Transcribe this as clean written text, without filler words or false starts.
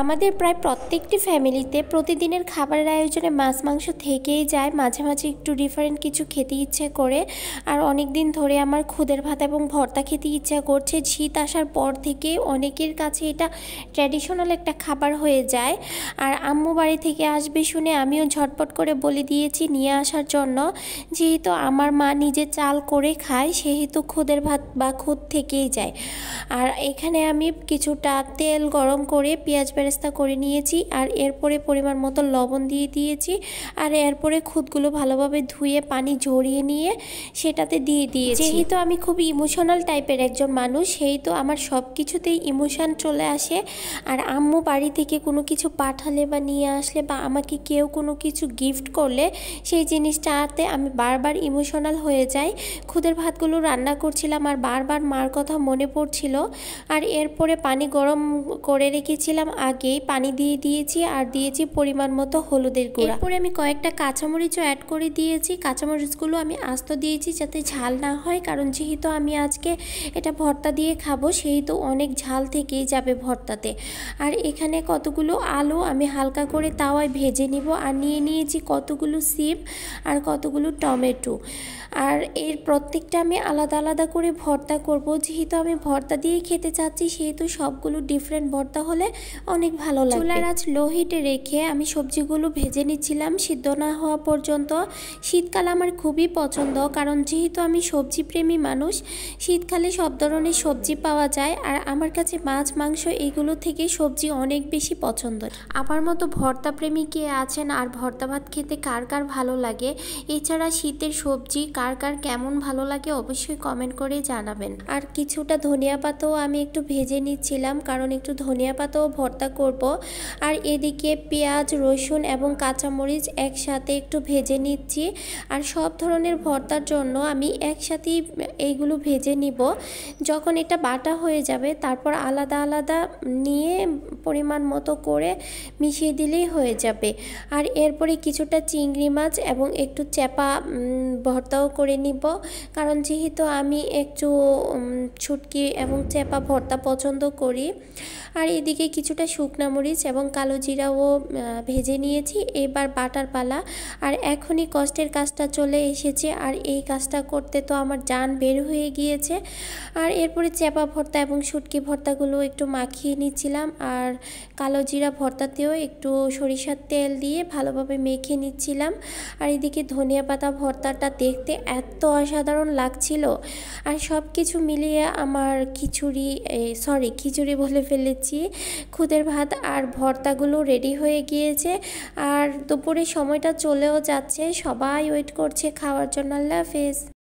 আমাদের প্রায় প্রত্যেকটি ফ্যামিলিতে প্রতিদিনের খাবারের আয়োজনে মাছ মাংস থেকেই যায়। মাঝে মাঝে একটু ডিফারেন্ট কিছু খেতে ইচ্ছে করে। আর অনেক দিন ধরে আমার খুদের ভাত এবং ভর্তা খেতে ইচ্ছা করছে। শীত আসার পর থেকে অনেকের কাছে এটা ট্র্যাডিশনাল একটা খাবার হয়ে যায়। আর আম্মু বাড়ি থেকে আসবে শুনে আমিও ঝটপট করে বলে দিয়েছি নিয়ে আসার জন্য। যেহেতু আমার মা নিজে চাল করে খায়, সেহেতু খুদের ভাত বা খুদ থেকেই যায়। আর এখানে আমি কিছুটা তেল গরম করে পেঁয়াজ বেরেস্তা করে নিয়েছি। আর এরপরে পরিমাণ মতো লবণ দিয়ে দিয়েছি। আর এরপরে খুদগুলো ভালোভাবে ধুয়ে পানি ঝরিয়ে নিয়ে সেটাতে দিয়ে দিয়েছি। যেহেতু আমি খুব ইমোশনাল টাইপের একজন মানুষ, সেহেতু আমার সব কিছুতেই ইমোশন চলে আসে। আর আম্মু বাড়ি থেকে কোনো কিছু পাঠালে বা নিয়ে আসলে বা আমাকে কেউ কোনো কিছু গিফট করলে সেই জিনিসটাতে আমি বারবার ইমোশনাল হয়ে যাই। খুদের ভাতগুলো রান্না করছিলাম আর বারবার মার কথা মনে পড়ছিল। আর এরপরে পানি গরম করে রেখেছিলাম, আগেই পানি দিয়ে দিয়েছি আর দিয়েছি পরিমাণ মতো হলুদের গুঁড়া। এরপরে আমি কয়েকটা কাঁচামরিচও অ্যাড করে দিয়েছি। কাঁচামরিচগুলো আমি আস্ত দিয়েছি যাতে ঝাল না হয়, কারণ যেহেতু আমি আজকে এটা ভর্তা দিয়ে খাবো সেহেতু অনেক ঝাল থেকেই যাবে ভর্তাতে। আর এখানে কতগুলো আলু আমি হালকা করে তাওয়ায় ভেজে নিব। আর নিয়ে নিয়েছি কতগুলো সিম আর কতগুলো টমেটো। আর এর প্রত্যেকটা আমি আলাদা আলাদা করে ভর্তা করব। যেহেতু আমি ভর্তা দিয়ে খেতে চাচ্ছি সেহেতু সবগুলো ডিফারেন্ট ভর্তা হলে অনেক ভালো লাগবে। চুলার আঁচ লো হিটে রেখে আমি সবজিগুলো ভেজে নিচ্ছিলাম সিদ্ধ না হওয়া পর্যন্ত। শীতকাল আমার খুবই পছন্দ, কারণ যেহেতু আমি সবজি প্রেমী মানুষ, শীতকালে সব ধরনের সবজি পাওয়া যায়। আর আমার কাছে মাছ মাংস এগুলো থেকে সবজি অনেক বেশি পছন্দ। আমার মতো ভর্তা প্রেমী কে আছেন আর ভর্তা ভাত খেতে কার কার ভালো লাগে? এছাড়া শীতের সবজি কার কার কেমন ভালো লাগে অবশ্যই কমেন্ট করে জানাবেন। আর কিছুটা ধনিয়া পাতাও আমি একটু ভেজে নিচ্ছিলাম, কারণ একটু ধনিয়া পাতাও ভর্তা করব। আর এদিকে পেঁয়াজ রসুন এবং কাঁচামরিচ একসাথে একটু ভেজে নিচ্ছি। আর সব ধরনের ভর্তার জন্য আমি একসাথেই এইগুলো ভেজে নিব। যখন এটা বাটা হয়ে যাবে তারপর আলাদা আলাদা নিয়ে পরিমাণ মতো করে মিশিয়ে দিলেই হয়ে যাবে। আর এরপরে কিছুটা চিংড়ি মাছ এবং একটু চ্যাপা ভর্তাও করে নিব, কারণ যেহেতু আমি একটু শুটকি এবং চ্যাপা ভর্তা পছন্দ করি। আর এদিকে কিছুটা শুকনা মরিচ এবং কালো জিরাও ভেজে নিয়েছি। এবার বাটার পালা। আর এখনই কষ্টের কাজটা চলে এসেছে, আর এই কাজটা করতে তো আমার জান বের হয়ে গিয়েছে। আর এরপরে চ্যাপা ভর্তা এবং শুটকি ভর্তাগুলো একটু মাখিয়ে নিচ্ছিলাম। আর কালো জিরা ভর্তাতেও একটু সরিষার তেল দিয়ে ভালোভাবে মেখে নিচ্ছিলাম। আর এদিকে ধনিয়া পাতা ভর্তাটা দেখতে এত অসাধারণ লাগছিল। আর সব কিছু মিলিয়ে আমার খিচুড়ি বলে ফেলেছি, খুদের ভাত আর ভর্তাগুলো রেডি হয়ে গিয়েছে। আর দুপুরের সময়টা চলেও যাচ্ছে, সবাই ওয়েট করছে খাওয়ার জন্য। আল্লাহ হাফেজ।